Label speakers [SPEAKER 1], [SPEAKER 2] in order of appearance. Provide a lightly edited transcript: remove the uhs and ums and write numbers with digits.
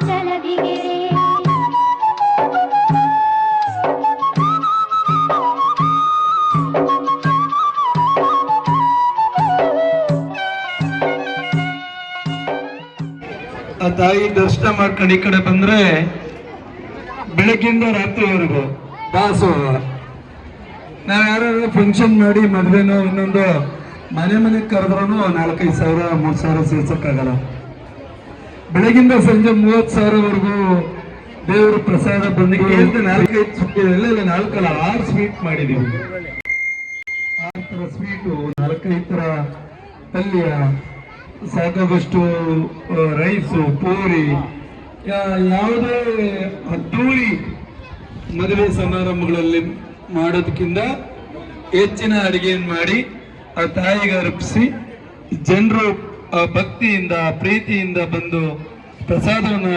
[SPEAKER 1] ಆ ತಾಯಿ ದರ್ಶನ ಮಾಡ್ಕೊಂಡು ಈ ಕಡೆ ಬಂದ್ರೆ ಬೆಳಗ್ಗಿಂದ ರಾತ್ರಿವರೆಗೂ ದಾಸೋಹ. ನಾವ್ ಯಾರು ಫಂಕ್ಷನ್ ಮಾಡಿ ಮದ್ವೆನೋ ಇನ್ನೊಂದು ಮನೆಗೆ ಕರೆದ್ರೂ 4-5 ಸಾವಿರ 3 ಸಾವಿರ ಸೇರ್ಸಕ್ಕಾಗಲ್ಲ. ಬೆಳಗಿಂದ ಸಂಜೆ 30,000ವರೆಗೂ ದೇವರ ಪ್ರಸಾದ ಬಂದಿಗೆ 4 ಸ್ವೀಟ್ ಮಾಡಿದೀವಿ. 6 ತರ ಸ್ವೀಟು, 4-5 ತರ ಪಲ್ಯ, ಸಾಕಾಗಷ್ಟು ರೈಸು, ಪೂರಿ, ಯಾವುದೇ ಅದ್ದೂರಿ ಮದುವೆ ಸಮಾರಂಭಗಳಲ್ಲಿ ಮಾಡೋದಕ್ಕಿಂತ ಹೆಚ್ಚಿನ ಅಡಿಗೆಯನ್ನು ಮಾಡಿ ಆ ತಾಯಿಗೆ ಅರ್ಪಿಸಿ ಜನರು ಭಕ್ತಿಯಿಂದ ಪ್ರೀತಿಯಿಂದ ಬಂದು ಪ್ರಸಾದವನ್ನು